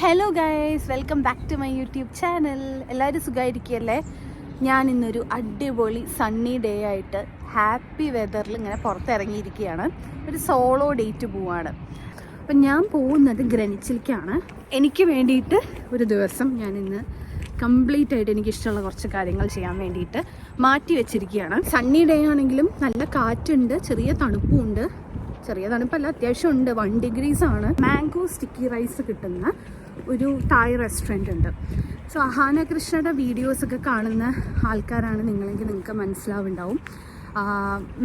Hello guys, welcome back to my YouTube channel. എല്ലാവരും സുഖമായിരിക്കുകയല്ലേ? ഞാൻ ഇന്നൊരു അടിപൊളി സണ്ണി ഡേ ആയിട്ട് ഹാപ്പി വെതറിൽ ഇങ്ങനെ പുറത്തിറങ്ങിയിരിക്കുകയാണ്. ഒരു സോളോ ഡേറ്റ് പോവാണ്. അപ്പം ഞാൻ പോകുന്നത് ഗ്രനിച്ചിലേക്കാണ്. എനിക്ക് വേണ്ടിയിട്ട് ഒരു ദിവസം ഞാൻ ഇന്ന് കംപ്ലീറ്റ് ആയിട്ട് എനിക്കിഷ്ടമുള്ള കുറച്ച് കാര്യങ്ങൾ ചെയ്യാൻ വേണ്ടിയിട്ട് മാറ്റി വെച്ചിരിക്കുകയാണ്. സണ്ണി ഡേ ആണെങ്കിലും നല്ല കാറ്റുണ്ട്, ചെറിയ തണുപ്പുണ്ട്. ചെറിയ തണുപ്പല്ല, അത്യാവശ്യം ഉണ്ട്. 1 degrees ആണ്. മാംഗോ സ്റ്റിക്കി റൈസ് കിട്ടുന്ന ഒരു തായ് റെസ്റ്റോറൻറ്റ് ഉണ്ട്. സോ അഹാന കൃഷ്ണയുടെ വീഡിയോസൊക്കെ കാണുന്ന ആൾക്കാരാണ് നിങ്ങളെങ്കിൽ നിങ്ങൾക്ക് മനസ്സിലാവുണ്ടാവും.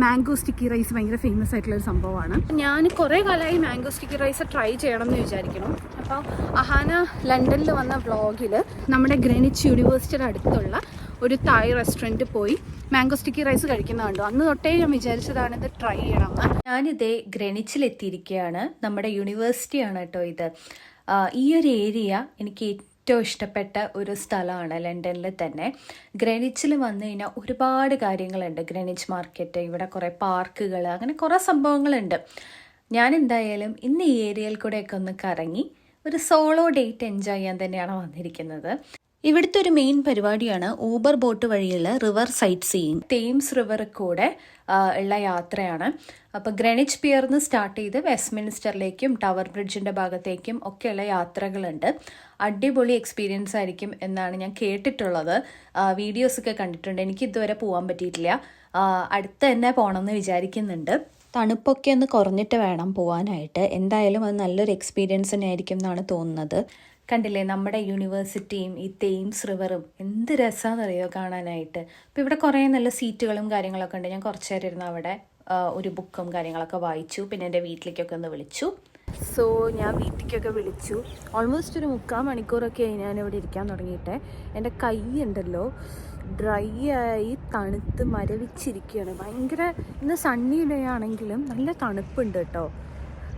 മാംഗോ സ്റ്റിക്കി റൈസ് ഭയങ്കര ഫേമസ് ആയിട്ടുള്ളൊരു സംഭവമാണ്. ഞാൻ കുറേ കാലമായി മാംഗോ സ്റ്റിക്കി റൈസ് ട്രൈ ചെയ്യണം എന്ന് വിചാരിക്കണം. അപ്പോൾ അഹാന ലണ്ടനിൽ വന്ന വ്ളോഗിൽ നമ്മുടെ ഗ്രെനിച്ച് യൂണിവേഴ്സിറ്റിയുടെ അടുത്തുള്ള ഒരു തായ് റെസ്റ്റോറൻറ്റ് പോയി മാംഗോ സ്റ്റിക്കി റൈസ് കഴിക്കുന്നതുണ്ടോ. അന്ന് തൊട്ടേ ഞാൻ വിചാരിച്ചതാണ് ഇത് ട്രൈ ചെയ്യണമെന്ന്. ഞാനിതേ ഗ്രനിച്ചിലെത്തിയിരിക്കുകയാണ്. നമ്മുടെ യൂണിവേഴ്സിറ്റിയാണ് കേട്ടോ ഇത്. ഈ ഒരു ഏരിയ എനിക്ക് ഏറ്റവും ഇഷ്ടപ്പെട്ട ഒരു സ്ഥലമാണ് ലണ്ടനിൽ തന്നെ. ഗ്രനിച്ചിൽ വന്നു കഴിഞ്ഞാൽ ഒരുപാട് കാര്യങ്ങളുണ്ട്. ഗ്രനിച്ച് മാർക്കറ്റ്, ഇവിടെ കുറേ പാർക്കുകൾ, അങ്ങനെ കുറേ സംഭവങ്ങളുണ്ട്. ഞാൻ എന്തായാലും ഇന്ന് ഈ ഏരിയയിൽ കൂടെയൊക്കെ ഒന്ന് കറങ്ങി ഒരു സോളോ ഡേറ്റ് എൻജോയ് ചെയ്യാൻ തന്നെയാണ് വന്നിരിക്കുന്നത്. ഇവിടുത്തെ ഒരു മെയിൻ പരിപാടിയാണ് ഊബർ ബോട്ട് വഴിയുള്ള റിവർ സൈറ്റ് സീയിങ്. തേംസ് റിവറിൽ കൂടെ ഉള്ള യാത്രയാണ്. അപ്പോൾ ഗ്രെനിച്ച് പിയർന്ന് സ്റ്റാർട്ട് ചെയ്ത് വെസ്റ്റ്മിൻസ്റ്ററിലേക്കും ടവർ ബ്രിഡ്ജിൻ്റെ ഭാഗത്തേക്കും ഒക്കെയുള്ള യാത്രകളുണ്ട്. അടിപൊളി എക്സ്പീരിയൻസ് ആയിരിക്കും എന്നാണ് ഞാൻ കേട്ടിട്ടുള്ളത്. വീഡിയോസൊക്കെ കണ്ടിട്ടുണ്ട്. എനിക്ക് ഇതുവരെ പോകാൻ പറ്റിയിട്ടില്ല. അടുത്ത് തന്നെ പോകണമെന്ന് വിചാരിക്കുന്നുണ്ട്. തണുപ്പൊക്കെ ഒന്ന് കുറഞ്ഞിട്ട് വേണം പോകാനായിട്ട്. എന്തായാലും അത് നല്ലൊരു എക്സ്പീരിയൻസ് തന്നെ ആയിരിക്കും എന്നാണ് തോന്നുന്നത്. കണ്ടില്ലേ നമ്മുടെ യൂണിവേഴ്സിറ്റിയും ഈ തേംസ് റിവറും എന്ത് രസമാണെന്നറിയോ കാണാനായിട്ട്. അപ്പോൾ ഇവിടെ കുറേ നല്ല സീറ്റുകളും കാര്യങ്ങളൊക്കെ ഉണ്ട്. ഞാൻ കുറച്ച് നേരം ഇരുന്ന് അവിടെ ഒരു ബുക്കും കാര്യങ്ങളൊക്കെ വായിച്ചു. പിന്നെ എൻ്റെ വീട്ടിലേക്കൊക്കെ ഒന്ന് വിളിച്ചു. സോ ഞാൻ വീട്ടിലേക്കൊക്കെ വിളിച്ചു. ഓൾമോസ്റ്റ് ഒരു 3/4 മണിക്കൂറൊക്കെ ആയി ഞാനിവിടെ ഇരിക്കാൻ തുടങ്ങിയിട്ട്. എൻ്റെ കൈ ഉണ്ടല്ലോ ഡ്രൈ ആയി തണുത്ത് മരവിച്ചിരിക്കുകയാണ്. ഭയങ്കര ഇന്ന് സണ്ണി ഡേ ആണെങ്കിലും നല്ല തണുപ്പുണ്ട് കേട്ടോ.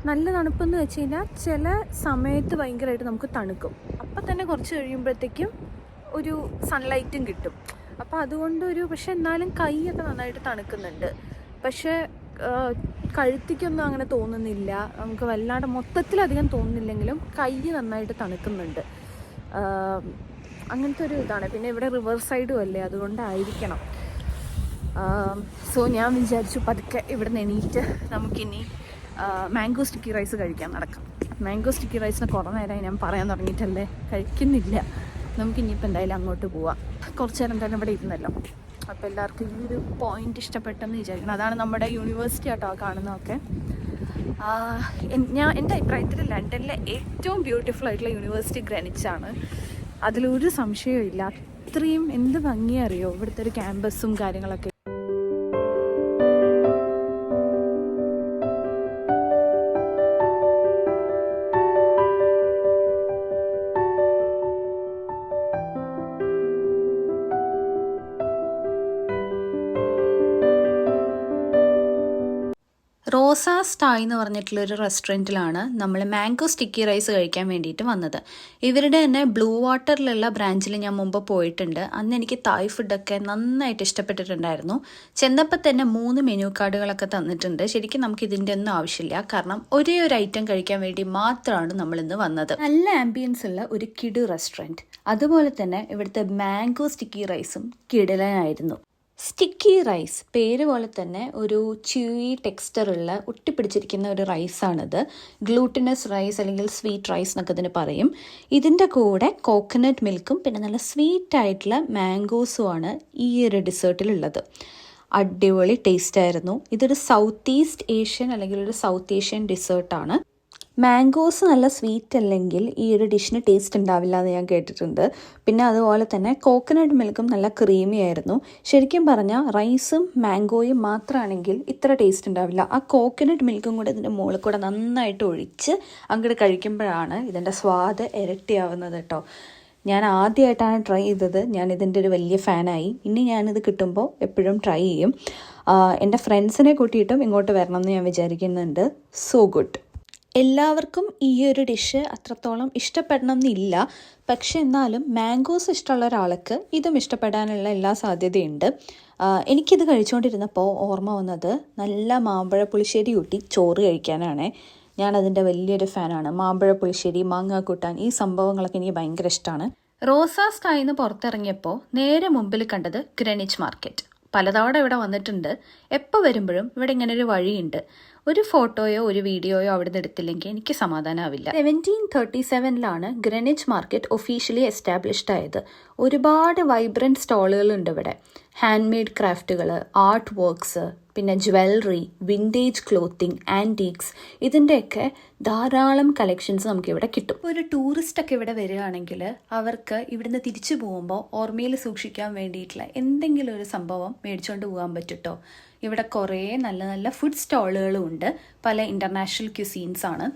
നല്ല തണുപ്പെന്ന് വെച്ച് കഴിഞ്ഞാൽ ചില സമയത്ത് ഭയങ്കരമായിട്ട് നമുക്ക് തണുക്കും. അപ്പം തന്നെ കുറച്ച് കഴിയുമ്പോഴത്തേക്കും ഒരു സൺലൈറ്റും കിട്ടും. അപ്പോൾ അതുകൊണ്ടൊരു പക്ഷെ എന്നാലും കൈയൊക്കെ നന്നായിട്ട് തണുക്കുന്നുണ്ട്. പക്ഷേ കഴുത്തിക്കൊന്നും അങ്ങനെ തോന്നുന്നില്ല. നമുക്ക് വല്ലാണ്ട് മൊത്തത്തിലധികം തോന്നുന്നില്ലെങ്കിലും കൈ നന്നായിട്ട് തണുക്കുന്നുണ്ട്. അങ്ങനത്തെ ഒരു ഇതാണ്. പിന്നെ ഇവിടെ റിവർ സൈഡും അല്ലേ, അതുകൊണ്ടായിരിക്കണം. സോ ഞാൻ വിചാരിച്ചു പതുക്കെ ഇവിടെ നിന്ന് എണീറ്റ് നമുക്കിനി മാംഗോ സ്റ്റിക്കി റൈസ് കഴിക്കാൻ നടക്കാം. മാംഗോ സ്റ്റിക്കി റൈസിന് കുറേ നേരമായി ഞാൻ പറയാൻ തുടങ്ങിയിട്ടല്ലേ, കഴിക്കുന്നില്ല. നമുക്കിനിയിപ്പോൾ എന്തായാലും അങ്ങോട്ട് പോവാം. കുറച്ച് നേരം തന്നെ ഇവിടെ ഇരുന്നല്ലോ. അപ്പോൾ എല്ലാവർക്കും ഈ ഒരു പോയിന്റ് ഇഷ്ടപ്പെട്ടെന്ന് വിചാരിക്കണം. അതാണ് നമ്മുടെ യൂണിവേഴ്സിറ്റി ആട്ടോ കാണുന്നതൊക്കെ. എൻ്റെ അഭിപ്രായത്തിൽ ലണ്ടനിലെ ഏറ്റവും ബ്യൂട്ടിഫുൾ ആയിട്ടുള്ള യൂണിവേഴ്സിറ്റി ഗ്രെനിച്ചാണ്. അതിലൊരു സംശയവും ഇല്ല. അത്രയും എന്ത് ഭംഗിയറിയോ ഇവിടുത്തെ ഒരു ക്യാമ്പസും കാര്യങ്ങളൊക്കെ. റോസ സ്റ്റായ് എന്ന് പറഞ്ഞിട്ടുള്ളൊരു റെസ്റ്റോറൻറ്റിലാണ് നമ്മൾ മാംഗോ സ്റ്റിക്കി റൈസ് കഴിക്കാൻ വേണ്ടിയിട്ട് വന്നത്. ഇവരുടെ തന്നെ ബ്ലൂ വാട്ടറിലുള്ള ബ്രാഞ്ചിൽ ഞാൻ മുമ്പ് പോയിട്ടുണ്ട്. അന്ന് എനിക്ക് തായ് ഫുഡൊക്കെ നന്നായിട്ട് ഇഷ്ടപ്പെട്ടിട്ടുണ്ടായിരുന്നു. ചെന്നപ്പോൾ തന്നെ 3 മെനു കാർഡുകളൊക്കെ തന്നിട്ടുണ്ട്. ശരിക്കും നമുക്ക് ഇതിൻ്റെ ഒന്നും ആവശ്യമില്ല, കാരണം ഒരേ ഒരു ഐറ്റം കഴിക്കാൻ വേണ്ടി മാത്രമാണ് നമ്മളിന്ന് വന്നത്. നല്ല ആംബിയൻസ് ഉള്ള ഒരു കിടു റെസ്റ്റോറൻറ്റ്. അതുപോലെ തന്നെ ഇവിടുത്തെ മാംഗോ സ്റ്റിക്കി റൈസും കിടലനായിരുന്നു. സ്റ്റിക്കി റൈസ് പേര് പോലെ തന്നെ ഒരു ച്യൂയി ടെക്സ്ചറുള്ള ഒട്ടിപ്പിടിച്ചിരിക്കുന്ന ഒരു റൈസാണിത്. ഗ്ലൂട്ടിനസ് റൈസ് അല്ലെങ്കിൽ സ്വീറ്റ് റൈസ് എന്നൊക്കെ ഇതിന് പറയും. ഇതിൻ്റെ കൂടെ കോക്കനട്ട് മിൽക്കും പിന്നെ നല്ല സ്വീറ്റ് ആയിട്ടുള്ള മാംഗോസുമാണ് ഈ ഒരു ഡിസേർട്ടിലുള്ളത്. അടിപൊളി ടേസ്റ്റ് ആയിരുന്നു. ഇതൊരു സൗത്ത് ഈസ്റ്റ് ഏഷ്യൻ അല്ലെങ്കിൽ ഒരു സൗത്ത് ഏഷ്യൻ ഡിസേർട്ടാണ്. മാംഗോസ് നല്ല സ്വീറ്റ് അല്ലെങ്കിൽ ഈ ഒരു ഡിഷിന് ടേസ്റ്റ് ഉണ്ടാവില്ല എന്ന് ഞാൻ കേട്ടിട്ടുണ്ട്. പിന്നെ അതുപോലെ തന്നെ കോക്കനട്ട് മിൽക്കും നല്ല ക്രീമി ആയിരുന്നു. ശരിക്കും പറഞ്ഞാൽ റൈസും മാംഗോയും മാത്രമാണെങ്കിൽ ഇത്ര ടേസ്റ്റ് ഉണ്ടാവില്ല. ആ കോക്കനട്ട് മിൽക്കും കൂടെ ഇതിൻ്റെ മുകളിൽ കൂടെ നന്നായിട്ട് ഒഴിച്ച് അങ്ങോട്ട് കഴിക്കുമ്പോഴാണ് ഇതിൻ്റെ സ്വാദ് ഇരട്ടിയാവുന്നത് കേട്ടോ. ഞാൻ ആദ്യമായിട്ടാണ് ട്രൈ ചെയ്തത്. ഞാൻ ഇതിൻ്റെ ഒരു വലിയ ഫാനായി. ഇനി ഞാനിത് കിട്ടുമ്പോൾ എപ്പോഴും ട്രൈ ചെയ്യും. എൻ്റെ ഫ്രണ്ട്സിനെ കൂട്ടിയിട്ടും ഇങ്ങോട്ട് വരണം എന്ന് ഞാൻ വിചാരിക്കുന്നുണ്ട്. So good. എല്ലാവർക്കും ഈ ഒരു ഡിഷ് അത്രത്തോളം ഇഷ്ടപ്പെടണം എന്നില്ല. പക്ഷെ എന്നാലും മാംഗോസ് ഇഷ്ടമുള്ള ഒരാൾക്ക് ഇതും ഇഷ്ടപ്പെടാനുള്ള എല്ലാ സാധ്യതയുണ്ട്. എനിക്കിത് കഴിച്ചുകൊണ്ടിരുന്നപ്പോൾ ഓർമ്മ വന്നത് നല്ല മാമ്പഴ പുളിശ്ശേരി കൂട്ടി ചോറ് കഴിക്കാനാണ്. ഞാനതിൻ്റെ വലിയൊരു ഫാനാണ്. മാമ്പഴ പുളിശ്ശേരി, മാങ്ങാക്കൂട്ടാൻ, ഈ സംഭവങ്ങളൊക്കെ എനിക്ക് ഭയങ്കര ഇഷ്ടമാണ്. റോസാ സ്കൈന്ന് പുറത്തിറങ്ങിയപ്പോൾ നേരെ മുമ്പിൽ കണ്ടത് ഗ്രെനിച്ച് മാർക്കറ്റ്. പലതവണ ഇവിടെ വന്നിട്ടുണ്ട്. എപ്പോൾ വരുമ്പോഴും ഇവിടെ ഇങ്ങനെ ഒരു വഴിയുണ്ട്. ഒരു ഫോട്ടോയോ ഒരു വീഡിയോയോ അവിടെ നിന്ന് എടുത്തില്ലെങ്കിൽ എനിക്ക് സമാധാനമാവില്ല. 1737 ഗ്രെനിച്ച് മാർക്കറ്റ് ഒഫീഷ്യലി എസ്റ്റാബ്ലിഷ്ഡ് ആയത്. ഒരുപാട് വൈബ്രൻറ്റ് സ്റ്റാളുകളുണ്ട് ഇവിടെ. ഹാൻഡ് മെയ്ഡ് ക്രാഫ്റ്റുകൾ, ആർട്ട് വർക്ക്സ്, പിന്നെ ജ്വല്ലറി, വിൻറ്റേജ് ക്ലോത്തിങ്, ആൻറ്റീക്സ്, ഇതിൻ്റെയൊക്കെ ധാരാളം കളക്ഷൻസ് നമുക്കിവിടെ കിട്ടും. ഒരു ടൂറിസ്റ്റൊക്കെ ഇവിടെ വരികയാണെങ്കിൽ അവർക്ക് ഇവിടുന്ന് തിരിച്ചു പോകുമ്പോൾ ഓർമ്മയിൽ സൂക്ഷിക്കാൻ വേണ്ടിയിട്ടുള്ള എന്തെങ്കിലും ഒരു സംഭവം മേടിച്ചുകൊണ്ട് പോകാൻ പറ്റുട്ടോ. ഇവിടെ കുറേ നല്ല നല്ല ഫുഡ് സ്റ്റാളുകളും ഉണ്ട്. പല ഇൻ്റർനാഷണൽ ക്യുസീൻസ് ആണ്.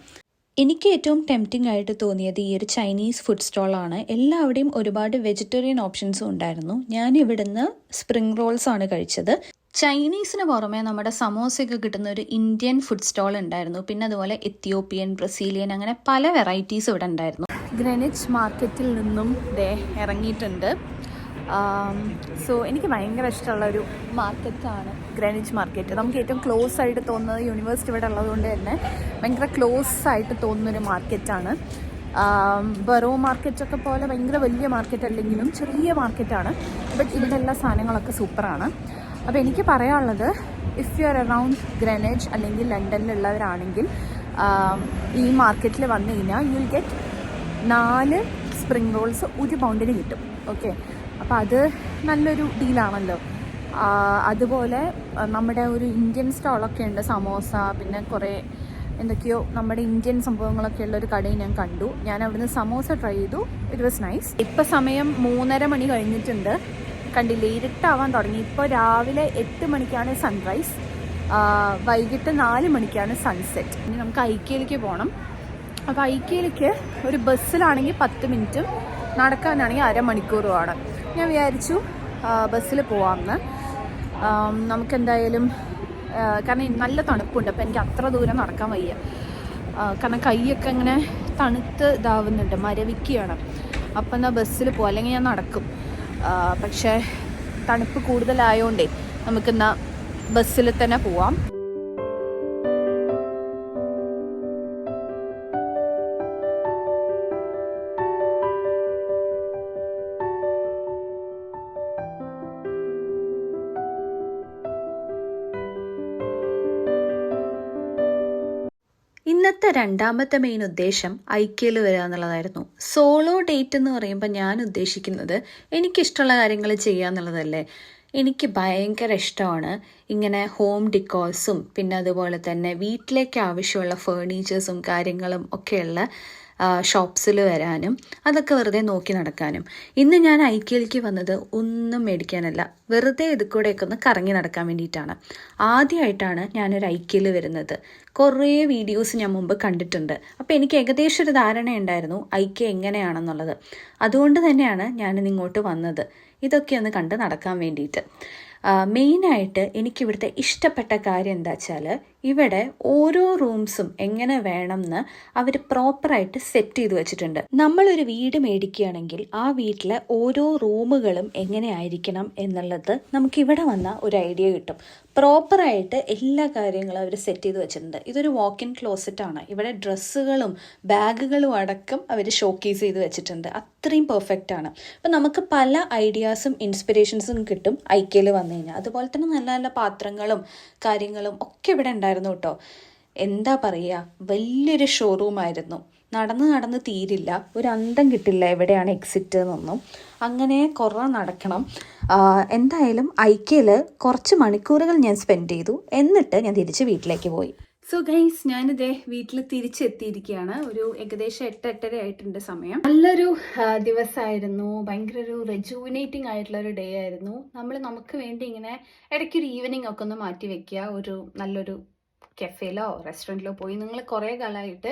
എനിക്ക് ഏറ്റവും ടെംപ്റ്റിംഗ് ആയിട്ട് തോന്നിയത് ഈ ഒരു ചൈനീസ് ഫുഡ് സ്റ്റോളാണ്. എല്ലാവിടെയും ഒരുപാട് വെജിറ്റേറിയൻ ഓപ്ഷൻസും ഉണ്ടായിരുന്നു. ഞാൻ ഇവിടുന്ന് സ്പ്രിംഗ് റോൾസ് ആണ് കഴിച്ചത്. ചൈനീസിന് പുറമെ നമ്മുടെ സമോസയൊക്കെ കിട്ടുന്ന ഒരു ഇന്ത്യൻ ഫുഡ് സ്റ്റോൾ ഉണ്ടായിരുന്നു. പിന്നെ അതുപോലെ എത്യോപ്യൻ, ബ്രസീലിയൻ, അങ്ങനെ പല വെറൈറ്റീസ് ഇവിടെ ഉണ്ടായിരുന്നു. ഗ്രെനിച്ച് മാർക്കറ്റിൽ നിന്നും ഇറങ്ങിയിട്ടുണ്ട്. സോ എനിക്ക് ഭയങ്കര ഇഷ്ടമുള്ളൊരു മാർക്കറ്റാണ് ഗ്രെനിച്ച് മാർക്കറ്റ്. നമുക്ക് ഏറ്റവും ക്ലോസ് ആയിട്ട് തോന്നുന്നത് യൂണിവേഴ്സിറ്റി ഇവിടെ ഉള്ളതുകൊണ്ട് തന്നെ ഭയങ്കര ക്ലോസ് ആയിട്ട് തോന്നുന്നൊരു മാർക്കറ്റാണ്. ബറോ മാർക്കറ്റൊക്കെ പോലെ ഭയങ്കര വലിയ മാർക്കറ്റ് അല്ലെങ്കിലും ചെറിയ മാർക്കറ്റാണ്. ബട്ട് ഇവിടെ എല്ലാ സാധനങ്ങളൊക്കെ സൂപ്പറാണ്. അപ്പോൾ എനിക്ക് പറയാനുള്ളത്, if you are around Greenwich അല്ലെങ്കിൽ ലണ്ടനിലുള്ളവരാണെങ്കിൽ ഈ മാർക്കറ്റിൽ വന്നു കഴിഞ്ഞാൽ you will get 4 spring rolls £1 കിട്ടും. ഓക്കെ, അപ്പോൾ അത് നല്ലൊരു ഡീലാണല്ലോ. അതുപോലെ നമ്മുടെ ഒരു ഇന്ത്യൻ സ്റ്റാളൊക്കെ ഉണ്ട്, സമോസ, പിന്നെ കുറേ എന്തൊക്കെയോ നമ്മുടെ ഇന്ത്യൻ സംഭവങ്ങളൊക്കെ ഉള്ള ഒരു കടയിൽ ഞാൻ കണ്ടു. ഞാൻ അവിടുന്ന് സമോസ ട്രൈ ചെയ്തു. It was nice. ഇപ്പം സമയം 3:30 കഴിഞ്ഞിട്ടുണ്ട്. കണ്ടില്ലേ, ഇരുട്ടാവാൻ തുടങ്ങി. ഇപ്പോൾ രാവിലെ 8 മണിക്കാണ് സൺറൈസ്, വൈകിട്ട് 4 മണിക്കാണ് സൺസെറ്റ്. ഇനി നമുക്ക് ഐക്യയിലേക്ക് പോകണം. അപ്പോൾ ഐക്യയിലേക്ക് ഒരു ബസ്സിലാണെങ്കിൽ 10 മിനിറ്റും നടക്കാനാണെങ്കിൽ അരമണിക്കൂറുമാണ്. ഞാൻ വിചാരിച്ചു ബസ്സിൽ പോവാമെന്ന്. നമുക്കെന്തായാലും കാരണം നല്ല തണുപ്പുണ്ട്, അപ്പോൾ എനിക്ക് അത്ര ദൂരം നടക്കാൻ വയ്യ. കാരണം കൈയൊക്കെ ഇങ്ങനെ തണുത്ത് ഇതാവുന്നുണ്ട്, മരവിക്കുകയാണ്. അപ്പം എന്നാൽ ബസ്സിൽ പോവാം, അല്ലെങ്കിൽ ഞാൻ നടക്കും. പക്ഷേ തണുപ്പ് കൂടുതലായതുകൊണ്ടേ നമുക്കെന്നാൽ ബസ്സിൽ തന്നെ പോവാം. ഇന്നത്തെ രണ്ടാമത്തെ മെയിൻ ഉദ്ദേശം ഐക്യയിൽ വരിക എന്നുള്ളതായിരുന്നു. സോളോ ഡേറ്റ് എന്ന് പറയുമ്പോൾ ഞാൻ ഉദ്ദേശിക്കുന്നത് എനിക്കിഷ്ടമുള്ള കാര്യങ്ങൾ ചെയ്യുക എന്നുള്ളതല്ലേ. എനിക്ക് ഭയങ്കര ഇഷ്ടമാണ് ഇങ്ങനെ ഹോം ഡിക്കോഴ്സും പിന്നെ അതുപോലെ തന്നെ വീട്ടിലേക്ക് ആവശ്യമുള്ള ഫേർണിച്ചേഴ്സും കാര്യങ്ങളും ഒക്കെയുള്ള ഷോപ്സിൽ വരാനും അതൊക്കെ വെറുതെ നോക്കി നടക്കാനും. ഇന്ന് ഞാൻ ഐക്യയിലേക്ക് വന്നത് ഒന്നും മേടിക്കാനല്ല, വെറുതെ ഇത് കൂടെയൊക്കെ ഒന്ന് കറങ്ങി നടക്കാൻ വേണ്ടിയിട്ടാണ്. ആദ്യമായിട്ടാണ് ഞാനൊരു ഐക്യയിൽ വരുന്നത്. കുറേ വീഡിയോസ് ഞാൻ മുമ്പ് കണ്ടിട്ടുണ്ട്. അപ്പോൾ എനിക്ക് ഏകദേശം ഒരു ധാരണയുണ്ടായിരുന്നു ഐക്യ എങ്ങനെയാണെന്നുള്ളത്. അതുകൊണ്ട് തന്നെയാണ് ഞാനിന്ന് ഇങ്ങോട്ട് വന്നത്, ഇതൊക്കെ ഒന്ന് കണ്ട് നടക്കാൻ വേണ്ടിയിട്ട്. മെയിനായിട്ട് എനിക്കിവിടുത്തെ ഇഷ്ടപ്പെട്ട കാര്യം എന്താ വെച്ചാൽ, ഇവിടെ ഓരോ റൂംസും എങ്ങനെ വേണമെന്ന് അവർ പ്രോപ്പറായിട്ട് സെറ്റ് ചെയ്ത് വെച്ചിട്ടുണ്ട്. നമ്മളൊരു വീട് മേടിക്കുകയാണെങ്കിൽ ആ വീട്ടിലെ ഓരോ റൂമുകളും എങ്ങനെ ആയിരിക്കണം എന്നുള്ളത് നമുക്കിവിടെ വന്ന ഒരു ഐഡിയ കിട്ടും. പ്രോപ്പറായിട്ട് എല്ലാ കാര്യങ്ങളും അവർ സെറ്റ് ചെയ്ത് വെച്ചിട്ടുണ്ട്. ഇതൊരു വാക്ക് ഇൻ ക്ലോസറ്റാണ്. ഇവിടെ ഡ്രസ്സുകളും ബാഗുകളും അടക്കം അവർ ഷോക്കേസ് ചെയ്ത് വെച്ചിട്ടുണ്ട്. അത്രയും പെർഫെക്റ്റ് ആണ്. അപ്പം നമുക്ക് പല ഐഡിയാസും ഇൻസ്പിറേഷൻസും കിട്ടും ഐക്യയിൽ വന്നു കഴിഞ്ഞാൽ. അതുപോലെ തന്നെ നല്ല നല്ല പാത്രങ്ങളും കാര്യങ്ങളും ഒക്കെ ഇവിടെ ഉണ്ടായിരുന്നു കേട്ടോ. എന്താ പറയുക, വലിയൊരു ഷോറൂമായിരുന്നു. നടന്ന് തീരില്ല, ഒരു അന്തം കിട്ടില്ല എവിടെയാണ് എക്സിറ്റ് എന്നൊന്നും. അങ്ങനെ കുറേ നടക്കണം. എന്തായാലും ഐക്യയിൽ കുറച്ച് മണിക്കൂറുകൾ ഞാൻ സ്പെൻഡ് ചെയ്തു. എന്നിട്ട് ഞാൻ തിരിച്ച് വീട്ടിലേക്ക് പോയി. സോ ഗൈസ്, ഞാനിതേ വീട്ടിൽ തിരിച്ചെത്തിയിരിക്കുകയാണ്. ഒരു ഏകദേശം 8-8:30 ആയിട്ടുണ്ട് സമയം. നല്ലൊരു ദിവസമായിരുന്നു. ഭയങ്കര ഒരു റെജുവിനേറ്റിംഗ് ആയിട്ടുള്ളൊരു ഡേ ആയിരുന്നു. നമുക്ക് വേണ്ടി ഇങ്ങനെ ഇടയ്ക്കൊരു ഈവനിങ് ഒക്കെ ഒന്ന് മാറ്റി വെക്കുക. ഒരു നല്ലൊരു കഫേയിലോ റെസ്റ്റോറൻറ്റിലോ പോയി നിങ്ങൾ കുറേ കാലമായിട്ട്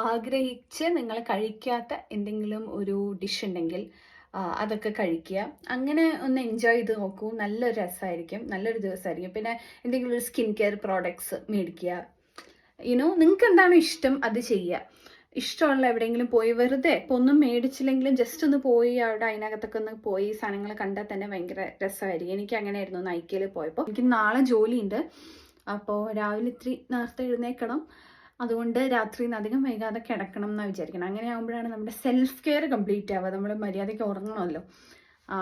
ആഗ്രഹിച്ച് നിങ്ങൾ കഴിക്കാത്ത എന്തെങ്കിലും ഒരു ഡിഷ് ഉണ്ടെങ്കിൽ അതൊക്കെ കഴിക്കുക. അങ്ങനെ ഒന്ന് എൻജോയ് ചെയ്ത് നോക്കൂ. നല്ലൊരു രസമായിരിക്കും, നല്ലൊരു ദിവസമായിരിക്കും. പിന്നെ എന്തെങ്കിലും ഒരു സ്കിൻ കെയർ പ്രോഡക്ട്സ് മേടിക്കുക. നിങ്ങൾക്ക് എന്താണോ ഇഷ്ടം അത് ചെയ്യുക. ഇഷ്ടമുള്ള എവിടെയെങ്കിലും പോയി വെറുതെ ഇപ്പോൾ ഒന്നും മേടിച്ചില്ലെങ്കിലും ജസ്റ്റ് ഒന്ന് പോയി അവിടെ അതിനകത്തൊക്കെ ഒന്ന് പോയി സാധനങ്ങൾ കണ്ടാൽ തന്നെ ഭയങ്കര രസമായിരിക്കും. എനിക്ക് അങ്ങനെയായിരുന്നു നൈക്കയിൽ പോയപ്പോൾ. എനിക്ക് നാളെ ജോലിയുണ്ട്, അപ്പോൾ രാവിലെ ഇത്തിരി നേരത്തെ എഴുന്നേൽക്കണം. അതുകൊണ്ട് രാത്രി അധികം വൈകാതെ കിടക്കണം എന്നാണ് വിചാരിക്കണം. അങ്ങനെ ആകുമ്പോഴാണ് നമ്മുടെ സെൽഫ് കെയർ കംപ്ലീറ്റ് ആവുക. നമ്മൾ മര്യാദയ്ക്ക് ഉറങ്ങണമല്ലോ,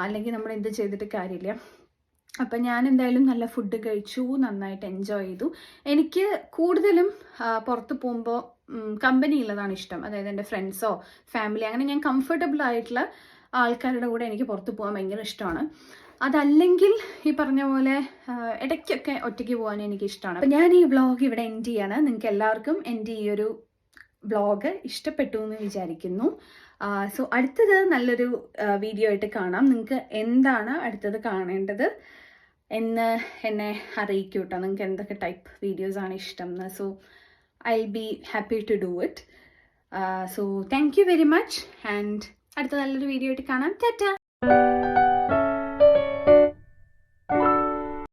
അല്ലെങ്കിൽ നമ്മൾ എന്ത് ചെയ്തിട്ട് കാര്യമില്ല. അപ്പം ഞാൻ എന്തായാലും നല്ല ഫുഡ് കഴിച്ചു, നന്നായിട്ട് എൻജോയ് ചെയ്തു. എനിക്ക് കൂടുതലും പുറത്ത് പോകുമ്പോൾ കമ്പനി ഉള്ളതാണ് ഇഷ്ടം. അതായത് എൻ്റെ ഫ്രണ്ട്സോ ഫാമിലി, അങ്ങനെ ഞാൻ കംഫർട്ടബിൾ ആയിട്ടുള്ള ആൾക്കാരുടെ കൂടെ എനിക്ക് പുറത്ത് പോകാൻ ഭയങ്കര ഇഷ്ടമാണ്. അതല്ലെങ്കിൽ ഈ പറഞ്ഞ പോലെ ഇടയ്ക്കൊക്കെ ഒറ്റയ്ക്ക് പോകാൻ എനിക്ക് ഇഷ്ടമാണ്. അപ്പം ഞാൻ ഈ വ്ളോഗ് ഇവിടെ എൻഡ് ചെയ്യാണ്. നിങ്ങൾക്ക് എല്ലാവർക്കും എൻ്റെ ഈ ഒരു വ്ളോഗ് ഇഷ്ടപ്പെട്ടു എന്ന് വിചാരിക്കുന്നു. സോ അടുത്തത് നല്ലൊരു വീഡിയോ ആയിട്ട് കാണാം. നിങ്ങൾക്ക് എന്താണ് അടുത്തത് കാണേണ്ടത് എന്ന് എന്നെ അറിയിക്കൂ കേട്ടോ. നിങ്ങൾക്ക് എന്തൊക്കെ ടൈപ്പ് വീഡിയോസാണ് ഇഷ്ടം എന്ന്. So I will be happy to do it. So thank you very much. And അടുത്ത നല്ലൊരു വീഡിയോ ആയിട്ട് കാണാം. ടാറ്റാ.